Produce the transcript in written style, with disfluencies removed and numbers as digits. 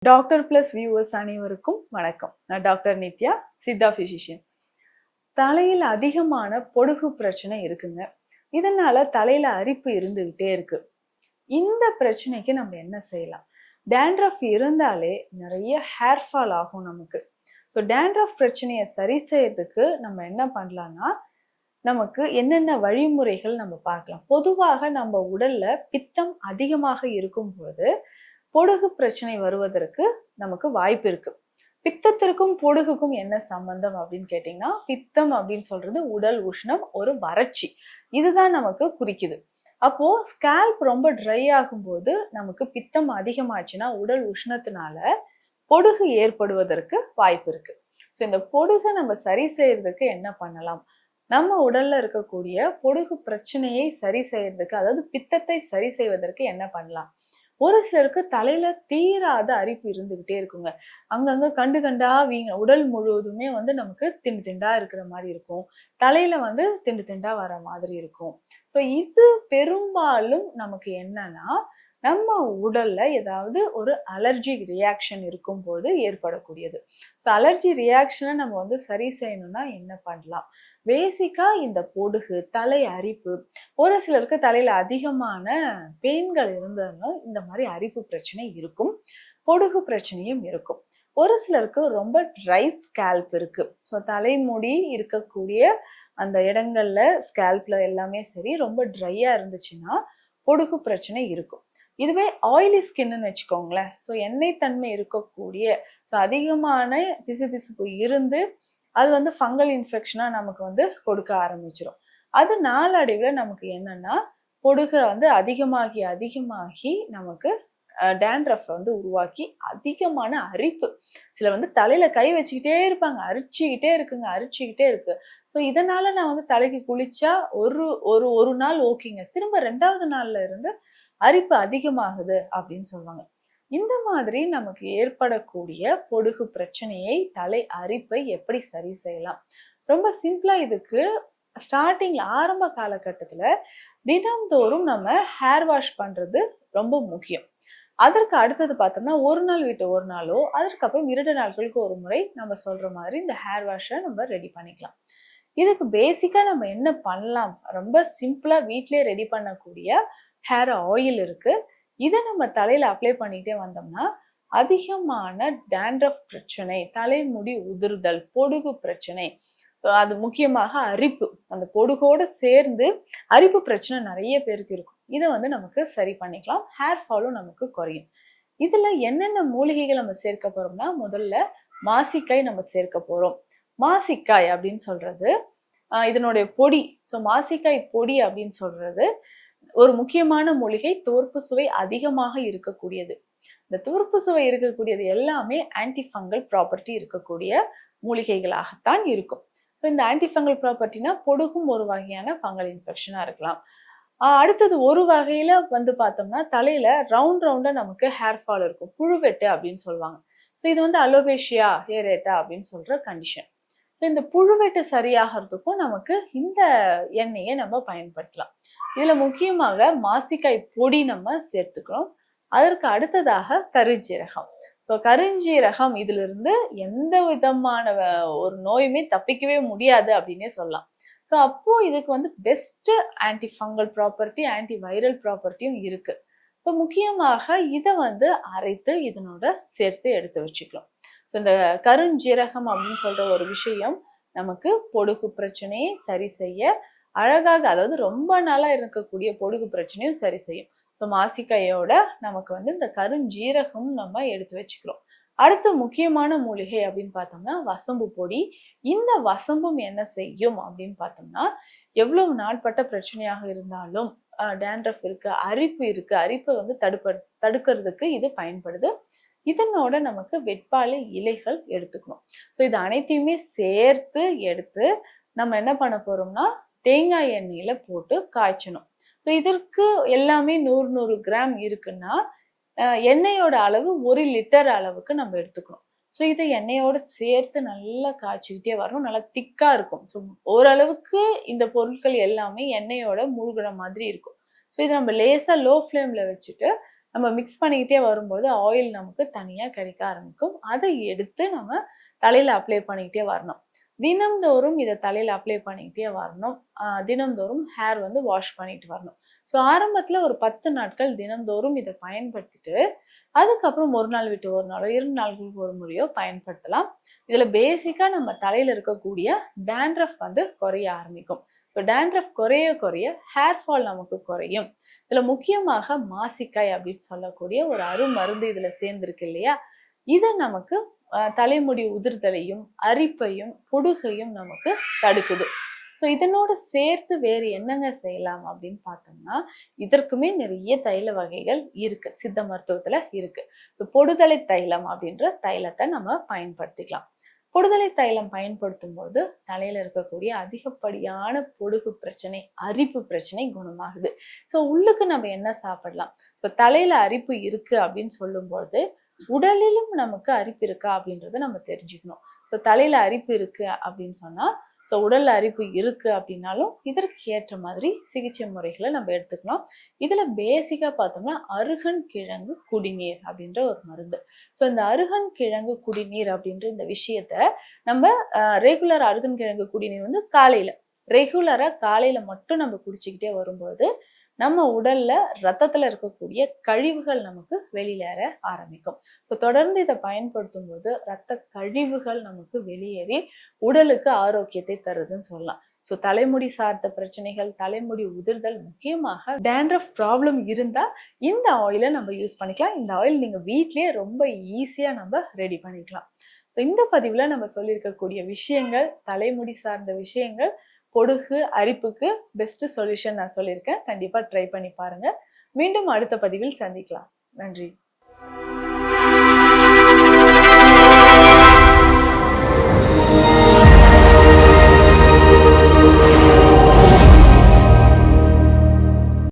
Doctor plus viewers அனைவருக்கும் வணக்கம். நான் டாக்டர் நித்யா, சித்தா பிசிஷியன். தலையில் அதிகமான பொடுகு பிரச்சனை இருக்குங்க. இதனால தலையில அரிப்பு இருந்துகிட்டே இருக்கு. இந்த பிரச்சனைக்கு நம்ம என்ன செய்யலாம்? டேண்ட்ரஃப் இருந்தாலே நிறைய ஹேர் ஃபால் ஆகும் நமக்கு. ஸோ டேண்ட்ரஃப் பிரச்சனையை சரி செய்யறதுக்கு நம்ம என்ன பண்ணலாம்னா, நமக்கு என்னென்ன வழிமுறைகள் நம்ம பார்க்கலாம். பொதுவாக நம்ம உடல்ல பித்தம் அதிகமாக இருக்கும்போது பொடுகு பிரச்சனை வருவதற்கு நமக்கு வாய்ப்பு இருக்கு. பித்தத்திற்கும் பொடுகுக்கும் என்ன சம்பந்தம் அப்படின்னு கேட்டீங்கன்னா, பித்தம் அப்படின்னு சொல்றது உடல் உஷ்ணம், ஒரு வறட்சி. இதுதான் நமக்கு குறிக்குது. அப்போ ஸ்கேல்ப் ரொம்ப ட்ரை ஆகும்போது நமக்கு பித்தம் அதிகமாச்சுன்னா உடல் உஷ்ணத்தினால பொடுகு ஏற்படுவதற்கு வாய்ப்பு இருக்கு. ஸோ இந்த பொடுகை நம்ம சரி செய்யறதுக்கு என்ன பண்ணலாம்? நம்ம உடல்ல இருக்கக்கூடிய பொடுகு பிரச்சனையை சரி செய்யறதுக்கு, அதாவது பித்தத்தை சரி செய்வதற்கு என்ன பண்ணலாம்? ஒரு சிலருக்கு தலையில தீராத அரிப்பு இருந்துகிட்டே இருக்குங்க. அங்கங்க கண்டு கண்டா வீங்க உடல் முழுவதுமே நமக்கு திண்டு திண்டா இருக்கிற மாதிரி இருக்கும். தலையில திண்டு திண்டா வர மாதிரி இருக்கும். ஸோ இது பெரும்பாலும் நமக்கு என்னன்னா, நம்ம உடல்ல ஏதாவது ஒரு அலர்ஜி ரியாக்ஷன் இருக்கும்போது ஏற்படக்கூடியது. ஸோ அலர்ஜி ரியாக்ஷனை நம்ம சரி செய்யணும்னா என்ன பண்ணலாம்? பேசிக்கா இந்த பொடுகு, தலை அரிப்பு, ஒரு சிலருக்கு தலையில அதிகமான பெயின்கள் இருந்ததுன்னா இந்த மாதிரி அரிப்பு பிரச்சனை இருக்கும். பொடுகு பிரச்சனையும் இருக்கும். ஒரு சிலருக்கு ரொம்ப ட்ரை ஸ்கேல்ப் இருக்கு. ஸோ தலைமுடி இருக்கக்கூடிய அந்த இடங்கள்ல ஸ்கேல்ப்ல எல்லாமே சரி ரொம்ப ட்ரையா இருந்துச்சுன்னா பொடுகு பிரச்சனை இருக்கும். இதுவே ஆயிலி ஸ்கின்னு வச்சுக்கோங்களேன். ஸோ எண்ணெய் தன்மை இருக்கக்கூடிய, ஸோ அதிகமான பிசுபிசுப்பு இருந்து அது ஃபங்கல் இன்ஃபெக்ஷனா நமக்கு கொடுக்க ஆரம்பிச்சிடும். அது நாளடைவுல நமக்கு என்னன்னா, பொடுகு அதிகமாகி அதிகமாகி நமக்கு டேண்ட்ரஃப் உருவாக்கி அதிகமான அரிப்பு. சில தலையில கை வச்சுக்கிட்டே இருப்பாங்க. அரிச்சுக்கிட்டே இருக்குங்க, அரிச்சுக்கிட்டே இருக்கு. ஸோ இதனால நான் தலைக்கு குளிச்சா ஒரு ஒரு ஒரு நாள் ஓகேங்க. திரும்ப 2வது நாள்ல இருந்து அரிப்பு அதிகமாகுது அப்படின்னு சொல்லுவாங்க. இந்த மாதிரி நமக்கு ஏற்படக்கூடிய பொடுகு பிரச்சனையை, தலை அரிப்பை எப்படி சரி செய்யலாம்? ரொம்ப சிம்பிளா இதுக்கு ஸ்டார்டிங்ல ஆரம்ப காலகட்டத்துல தினம்தோறும் நம்ம ஹேர் வாஷ் பண்றது ரொம்ப முக்கியம். அதற்கு அடுத்தது பார்த்தோம்னா, ஒரு நாள் விட்டு ஒரு நாளோ, அதற்கப்புறம் 2 நாட்களுக்கு ஒரு முறை நம்ம சொல்ற மாதிரி இந்த ஹேர் வாஷை நம்ம ரெடி பண்ணிக்கலாம். இதுக்கு பேசிக்கா நம்ம என்ன பண்ணலாம்? ரொம்ப சிம்பிளா வீட்லயே ரெடி பண்ணக்கூடிய ஹேர் ஆயில் இருக்கு. இதை நம்ம தலையில அப்ளை பண்ணிட்டே வந்தோம்னா, அதிகமான டேண்ட்ரஃப் பிரச்சனை, தலைமுடி உதிர்தல், பொடுகு பிரச்சனை, அது முக்கியமாக அரிப்பு, அந்த பொடுகோட சேர்ந்து அரிப்பு பிரச்சனை நிறைய பேருக்கு இருக்கும். இதை நமக்கு சரி பண்ணிக்கலாம். ஹேர் ஃபாலும் நமக்கு குறையும். இதுல என்னென்ன மூலிகைகள் நம்ம சேர்க்க போறோம்னா, முதல்ல மாசிக்காய் நம்ம சேர்க்க போறோம். மாசிக்காய் அப்படின்னு சொல்றது இதனுடைய பொடி. ஸோ மாசிக்காய் பொடி அப்படின்னு சொல்றது ஒரு முக்கியமான மூலிகை. துவர்ப்பு சுவை அதிகமாக இருக்கக்கூடியது. இந்த துவர்ப்பு சுவை இருக்கக்கூடியது எல்லாமே ஆன்டி ஃபங்கல் ப்ராப்பர்ட்டி இருக்கக்கூடிய மூலிகைகளாகத்தான் இருக்கும். ஸோ இந்த ஆன்டி ஃபங்கல் ப்ராப்பர்ட்டினா பொடுகும் ஒரு வகையான ஃபங்கல் இன்ஃபெக்ஷனா இருக்கலாம். அடுத்தது ஒரு வகையில பார்த்தோம்னா, தலையில ரவுண்ட் ரவுண்டா நமக்கு ஹேர் ஃபால் இருக்கும். புழுவெட்டு அப்படின்னு சொல்லுவாங்க. ஸோ இது அலோபேஷியா ஏரேட்டா அப்படின்னு சொல்ற கண்டிஷன். ஸோ இந்த புழுவெட்டு சரியாகிறதுக்கும் நமக்கு இந்த எண்ணெயை நம்ம பயன்படுத்தலாம். இதுல முக்கியமாக மாசிக்காய் பொடி நம்ம சேர்த்துக்கிறோம். அதற்கு அடுத்ததாக கருஞ்சீரகம். ஸோ கருஞ்சீரகம் இதுல இருந்து எந்த விதமான ஒரு நோயுமே தப்பிக்கவே முடியாது அப்படின்னே சொல்லலாம். ஸோ அப்போ இதுக்கு best anti fungal property, anti viral ப்ராப்பர்ட்டியும் இருக்கு. ஸோ முக்கியமாக இதை அரைத்து இதனோட சேர்த்து எடுத்து வச்சுக்கலாம். ஸோ இந்த கருஞ்சீரகம் அப்படின்னு சொல்ற ஒரு விஷயம் நமக்கு பொடுகு பிரச்சனையை சரி செய்ய அழகாக, அதாவது ரொம்ப நாளா இருக்கக்கூடிய பொடுகு பிரச்சனையும் சரி செய்யும். ஸோ மாசிக்காயோட நமக்கு இந்த கருஞ்சீரகம் நம்ம எடுத்து வச்சுக்கிறோம். அடுத்த முக்கியமான மூலிகை அப்படின்னு பார்த்தோம்னா வசம்பு பொடி. இந்த வசம்பும் என்ன செய்யும் அப்படின்னு பார்த்தோம்னா, எவ்வளவு நாட்பட்ட பிரச்சனையாக இருந்தாலும் டேண்ட்ரஃப் இருக்கு, அரிப்பு இருக்கு, அரிப்பை தடுக்கிறதுக்கு இது பயன்படுது. இதனோட நமக்கு வெட்பாலை இலைகள் எடுத்துக்கணும். ஸோ இது அனைத்தையுமே சேர்த்து எடுத்து நம்ம என்ன பண்ண போறோம்னா, தேங்காய் எண்ணெயில போட்டு காய்ச்சணும். ஸோ இதற்கு எல்லாமே 100 கிராம் இருக்குன்னா, எண்ணெயோட அளவு 1 லிட்டர் அளவுக்கு நம்ம எடுத்துக்கணும். ஸோ இதை எண்ணெயோட சேர்த்து நல்லா காய்ச்சிக்கிட்டே வரணும். நல்லா திக்கா இருக்கும். ஸோ ஓரளவுக்கு இந்த பொருட்கள் எல்லாமே எண்ணெயோட மூழ்கிற மாதிரி இருக்கும். ஸோ இதை நம்ம லேசா லோ ஃப்ளேம்ல வச்சுட்டு நம்ம மிக்ஸ் பண்ணிக்கிட்டே வரும்போது ஆயில் நமக்கு தனியா கிடைக்க ஆரம்பிக்கும். அதை எடுத்து நம்ம தலையில அப்ளை பண்ணிக்கிட்டே வரணும். தினம்தோறும் இதை தலையில அப்ளை பண்ணிக்கிட்டே வரணும். தினம்தோறும் ஹேர் வந்து வாஷ் பண்ணிட்டு வரணும். ஸோ ஆரம்பத்துல ஒரு 10 நாட்கள் தினம்தோறும் இதை பயன்படுத்திட்டு அதுக்கப்புறம் ஒரு நாள் விட்டு ஒரு நாளோ 2 நாட்களுக்கு ஒரு முறையோ பயன்படுத்தலாம். இதுல பேசிக்கா நம்ம தலையில இருக்கக்கூடிய டேண்ட்ரஃப் வந்து குறைய ஆரம்பிக்கும். ஸோ டேண்ட்ரஃப் குறைய குறைய ஹேர் ஃபால் நமக்கு குறையும். இதுல முக்கியமாக மாசிக்காய் அப்படின்னு சொல்லக்கூடிய ஒரு அருமருந்து இதுல சேர்ந்திருக்கு இல்லையா? இது நமக்கு தலைமுடி உதிர்தலையும் அரிப்பையும் பொடுகையும் நமக்கு தடுக்குது. ஸோ இதனோட சேர்த்து வேறு என்னங்க செய்யலாம் அப்படின்னு பார்த்தோம்னா, இதற்குமே நிறைய தைல வகைகள் இருக்கு. சித்த மருத்துவத்துல இருக்கு. இப்போ பொடுதலை தைலம் அப்படின்ற தைலத்தை நம்ம பயன்படுத்திக்கலாம். பொடுதலை தைலம் பயன்படுத்தும் போது தலையில இருக்கக்கூடிய அதிகப்படியான பொடுகு பிரச்சனை, அரிப்பு பிரச்சனை குணமாகுது. ஸோ உள்ளுக்கு நம்ம என்ன சாப்பிடலாம்? இப்போ தலையில அரிப்பு இருக்கு அப்படின்னு சொல்லும்போது உடலிலும் நமக்கு அரிப்பு இருக்கா அப்படின்றத நம்ம தெரிஞ்சுக்கணும். இப்போ தலையில அரிப்பு இருக்கு அப்படின்னு சொன்னா, ஸோ உடல்ல அரிப்பு இருக்கு அப்படின்னாலும் இதற்கு ஏற்ற மாதிரி சிகிச்சை முறைகளை நம்ம எடுத்துக்கணும். இதுல பேசிக்கா பார்த்தோம்னா அருகன் கிழங்கு குடிநீர் அப்படின்ற ஒரு மருந்து. ஸோ இந்த அருகன் கிழங்கு குடிநீர் அப்படின்ற இந்த விஷயத்த நம்ம ரெகுலர் அருகன் கிழங்கு குடிநீர் வந்து ரெகுலரா காலையில மட்டும் நம்ம குடிச்சுக்கிட்டே வரும்போது நம்ம உடல்ல ரத்தத்துல இருக்கக்கூடிய கழிவுகள் நமக்கு வெளியேற ஆரம்பிக்கும். ஸோ தொடர்ந்து இதை பயன்படுத்தும் போது ரத்த கழிவுகள் நமக்கு வெளியேறி உடலுக்கு ஆரோக்கியத்தை தருதுன்னு சொல்லலாம். ஸோ தலைமுடி சார்ந்த பிரச்சனைகள், தலைமுடி உதிர்தல், முக்கியமாக டேண்ட்ரஃப் ப்ராப்ளம் இருந்தா இந்த ஆயிலை நம்ம யூஸ் பண்ணிக்கலாம். இந்த ஆயில் நீங்க வீட்லயே ரொம்ப ஈஸியா நம்ம ரெடி பண்ணிக்கலாம். இந்த பதிவுல நம்ம சொல்லியிருக்கக்கூடிய விஷயங்கள், தலைமுடி சார்ந்த விஷயங்கள், பொடுகு அரிப்புக்கு பெஸ்ட் சொல்யூஷன் நான் சொல்லியிருக்கேன். கண்டிப்பா ட்ரை பண்ணி பாருங்க. மீண்டும் அடுத்த பதிவில் சந்திக்கலாம். நன்றி.